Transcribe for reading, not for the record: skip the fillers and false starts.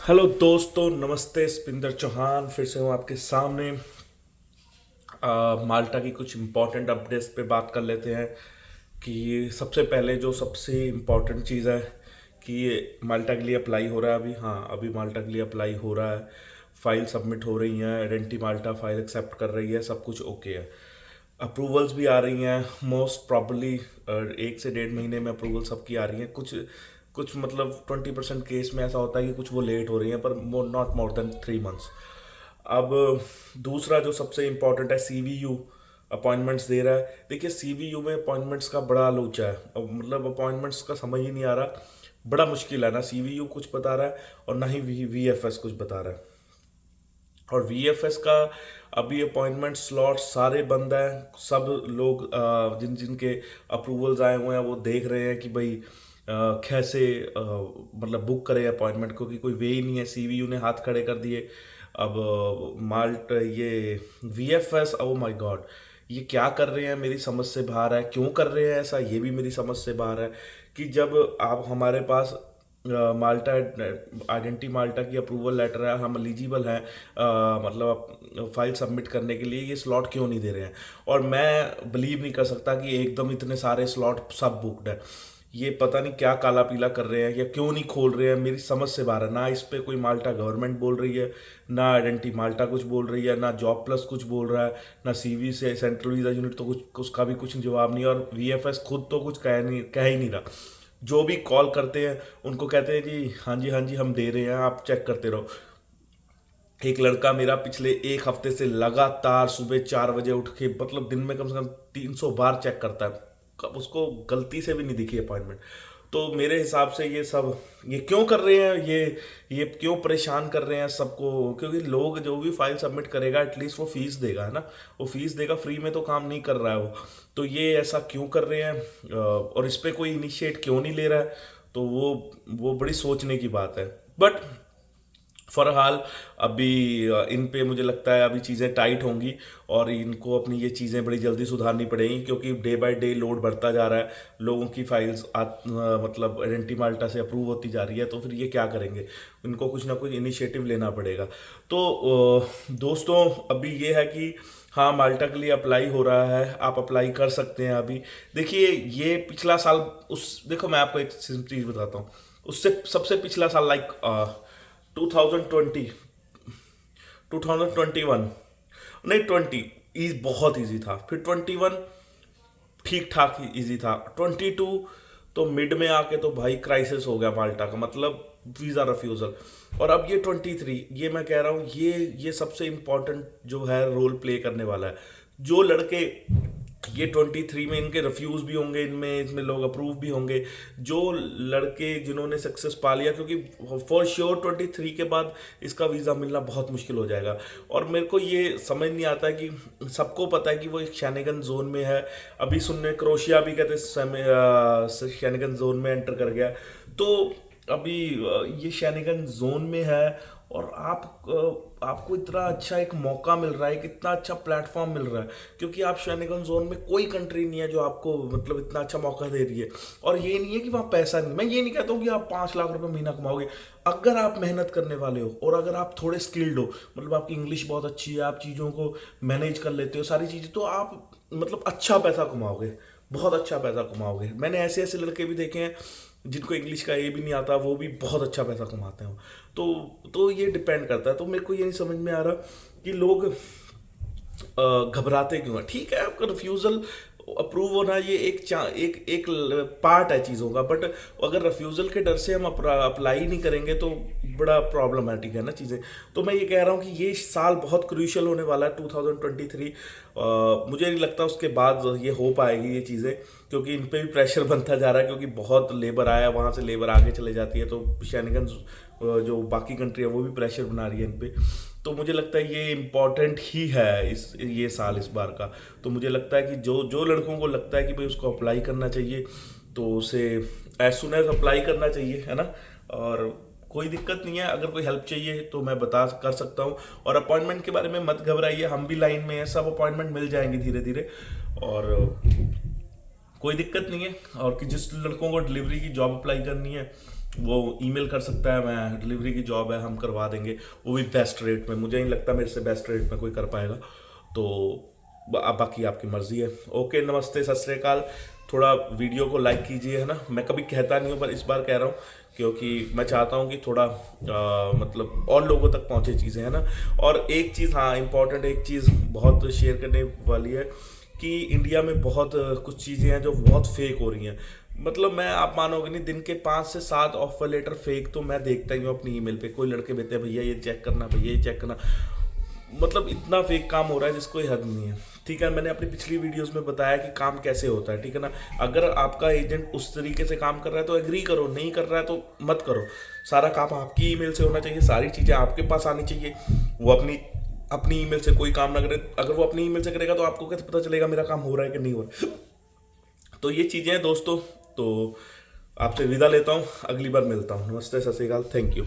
Hello दोस्तों, नमस्ते। स्पिंदर चौहान फिर से हूँ आपके सामने। माल्टा की कुछ इम्पोर्टेंट अपडेट्स पे बात कर लेते हैं। कि सबसे पहले जो सबसे इम्पोर्टेंट चीज़ है कि ये माल्टा के लिए अप्लाई हो रहा है अभी। हाँ, अभी माल्टा के लिए अप्लाई हो रहा है। फाइल सबमिट हो रही हैं, आइडेंटी माल्टा फाइल एक्सेप्ट कर रही है, सब कुछ ओके है। अप्रूवल्स भी आ रही हैं मोस्ट प्रॉब्ली। 1 से 1.5 महीने में अप्रूवल सबकी आ रही हैं। कुछ कुछ मतलब 20% केस में ऐसा होता है कि कुछ वो लेट हो रही हैं, पर नॉट मोर देन 3 मंथ्स। अब दूसरा जो सबसे इम्पोर्टेंट है, CVU अपॉइंटमेंट्स दे रहा है। देखिए, CVU में अपॉइंटमेंट्स का बड़ा लोचा है। अब मतलब अपॉइंटमेंट्स का समझ ही नहीं आ रहा। बड़ा मुश्किल है ना, CVU कुछ बता रहा है और ना ही VFS कुछ बता रहा है। और VFS का अभी अपॉइंटमेंट स्लॉट सारे बंद हैं। सब लोग जिन जिनके अप्रूवल्स आए हुए हैं वो देख रहे हैं कि भाई कैसे मतलब बुक करें अपॉइंटमेंट, क्योंकि कोई वे ही नहीं है। CVU ने हाथ खड़े कर दिए। अब माल्ट ये VFS, ओ माय गॉड, ये क्या कर रहे हैं मेरी समझ से बाहर है। क्यों कर रहे हैं ऐसा, ये भी मेरी समझ से बाहर है। कि जब आप हमारे पास माल्टा आइडेंटी माल्टा की अप्रूवल लेटर है, हम एलिजिबल हैं मतलब फाइल सबमिट करने के लिए, ये स्लॉट क्यों नहीं दे रहे हैं। और मैं बिलीव नहीं कर सकता कि एकदम इतने सारे स्लॉट सब बुकड है। ये पता नहीं क्या काला पीला कर रहे हैं या क्यों नहीं खोल रहे हैं, मेरी समझ से बाहर है। ना इस पे कोई माल्टा गवर्नमेंट बोल रही है, ना आइडेंटी माल्टा कुछ बोल रही है, ना जॉब प्लस कुछ बोल रहा है, ना CV से सेंट्रल वीजा यूनिट तो कुछ उसका भी कुछ जवाब नहीं है। और VFS खुद तो कुछ कह ही नहीं रहा। जो भी कॉल करते हैं उनको कहते हैं जी हाँ जी हाँ जी हम दे रहे हैं, आप चेक करते रहो। एक लड़का मेरा पिछले 1 हफ्ते से लगातार सुबह 4 बजे उठ के मतलब दिन में कम से कम 300 बार चेक करता है। कब उसको गलती से भी नहीं दिखी अपॉइंटमेंट। तो मेरे हिसाब से ये क्यों कर रहे हैं, ये क्यों परेशान कर रहे हैं सबको। क्योंकि लोग जो भी फाइल सबमिट करेगा एटलीस्ट वो फीस देगा, है ना। वो फीस देगा, फ्री में तो काम नहीं कर रहा है वो। तो ये ऐसा क्यों कर रहे हैं और इस पे कोई इनिशिएट क्यों नहीं ले रहा है, तो वो बड़ी सोचने की बात है। बट फॉरहाल अभी इन पे मुझे लगता है अभी चीज़ें टाइट होंगी और इनको अपनी ये चीज़ें बड़ी जल्दी सुधारनी पड़ेंगी, क्योंकि डे बाय डे लोड बढ़ता जा रहा है। लोगों की फाइल्स मतलब आइडेंटी माल्टा से अप्रूव होती जा रही है, तो फिर ये क्या करेंगे। इनको कुछ ना कुछ इनिशिएटिव लेना पड़ेगा। तो दोस्तों, अभी ये है कि हाँ, माल्टा के लिए अप्लाई हो रहा है, आप अप्लाई कर सकते हैं अभी। देखिए, ये पिछला साल उस देखो, मैं आपको एक चीज़ बताता हूँ। उससे सबसे पिछला साल लाइक 2020, 2021, नहीं 20 बहुत इजी था। फिर 21 ठीक ठाक इजी था। 22 तो मिड में आके तो भाई क्राइसिस हो गया माल्टा का, मतलब वीज़ा रिफ्यूज़ल। और अब ये 23, ये मैं कह रहा हूँ, ये सबसे इम्पोर्टेंट जो है रोल प्ले करने वाला है। जो लड़के ये 23 में इनके रिफ्यूज़ भी होंगे, इनमें इसमें लोग अप्रूव भी होंगे। जो लड़के जिन्होंने सक्सेस पा लिया, क्योंकि फॉर श्योर 23 के बाद इसका वीज़ा मिलना बहुत मुश्किल हो जाएगा। और मेरे को ये समझ नहीं आता है कि सबको पता है कि वो एक शैनिगन जोन में है। अभी सुनने क्रोशिया भी कहते शैनिगन जोन में एंटर कर गया। तो अभी ये शैनिगन जोन में है। और आपको इतना अच्छा एक मौका मिल रहा है, एक इतना अच्छा प्लेटफॉर्म मिल रहा है, क्योंकि आप शैनिगन जोन में कोई कंट्री नहीं है जो आपको मतलब इतना अच्छा मौका दे रही है। और ये नहीं है कि वहाँ पैसा नहीं, मैं ये नहीं कहता हूँ कि आप 5 लाख रुपए महीना कमाओगे। अगर आप मेहनत करने वाले हो और अगर आप थोड़े स्किल्ड हो, मतलब आपकी इंग्लिश बहुत अच्छी है, आप चीज़ों को मैनेज कर लेते हो सारी चीज़ें, तो आप मतलब अच्छा पैसा कमाओगे, बहुत अच्छा पैसा कमाओगे। मैंने ऐसे ऐसे लड़के भी देखे हैं जिनको इंग्लिश का ये भी नहीं आता, वो भी बहुत अच्छा पैसा कमाते हैं। तो ये डिपेंड करता है। तो मेरे को ये नहीं समझ में आ रहा कि लोग घबराते क्यों हैं। ठीक है, आपका रिफ्यूज़ल अप्रूव होना ये एक पार्ट है चीज़ों का। बट अगर रिफ्यूज़ल के डर से हम अप्लाई नहीं करेंगे तो बड़ा प्रॉब्लमेटिक है ना चीज़ें। तो मैं ये कह रहा हूँ कि ये साल बहुत क्रूशियल होने वाला है 2023। मुझे नहीं लगता उसके बाद ये हो पाएगी ये चीज़ें, क्योंकि इन पे भी प्रेशर बनता जा रहा है, क्योंकि बहुत लेबर आया, वहाँ से लेबर आगे चले जाती है, तो शैनिगन जो बाकी कंट्री है वो भी प्रेशर बना रही है इन पे। तो मुझे लगता है ये इम्पॉर्टेंट ही है ये साल इस बार का। तो मुझे लगता है कि जो जो लड़कों को लगता है कि भाई उसको अप्लाई करना चाहिए, तो उसे एज सुन एज अप्लाई करना चाहिए, है ना। और कोई दिक्कत नहीं है, अगर कोई हेल्प चाहिए तो मैं बता कर सकता हूँ। और अपॉइंटमेंट के बारे में मत घबराइए, हम भी लाइन में हैं, सब अपॉइंटमेंट मिल जाएंगे धीरे धीरे। और कोई दिक्कत नहीं है। और कि जिस लड़कों को डिलीवरी की जॉब अप्लाई करनी है वो ईमेल कर सकता है, मैं डिलीवरी की जॉब है, हम करवा देंगे, वो भी बेस्ट रेट में। मुझे नहीं लगता मेरे से बेस्ट रेट में कोई कर पाएगा। तो अब बाकी आपकी मर्ज़ी है। ओके, नमस्ते, सत श्री अकाल। थोड़ा वीडियो को लाइक कीजिए, है ना। मैं कभी कहता नहीं हूँ पर इस बार कह रहा हूँ, क्योंकि मैं चाहता हूँ कि थोड़ा मतलब और लोगों तक पहुँचे चीज़ें, है ना। और एक चीज़, हाँ इम्पॉर्टेंट एक चीज़ बहुत शेयर करने वाली है कि इंडिया में बहुत कुछ चीज़ें हैं जो बहुत फेक हो रही हैं। मतलब मैं, आप मानोगे नहीं, दिन के 5 से 7 ऑफर लेटर फेक तो मैं देखता ही हूँ अपनी ईमेल पे। कोई लड़के भेजते हैं, भैया ये चेक करना, भैया ये चेक करना। मतलब इतना फेक काम हो रहा है जिसको हद नहीं है। ठीक है, मैंने अपनी पिछली वीडियोस में बताया कि काम कैसे होता है, ठीक है ना। अगर आपका एजेंट उस तरीके से काम कर रहा है तो एग्री करो, नहीं कर रहा है तो मत करो। सारा काम आपकी ईमेल से होना चाहिए, सारी चीज़ें आपके पास आनी चाहिए। वो अपनी अपनी ईमेल से कोई काम ना करे। अगर वो अपनी ईमेल से करेगा तो आपको कैसे पता चलेगा मेरा काम हो रहा है कि नहीं हो रहा है। तो ये चीज़ें हैं दोस्तों। तो आपसे विदा लेता हूँ, अगली बार मिलता हूँ। नमस्ते, सत श्री अकाल, थैंक यू।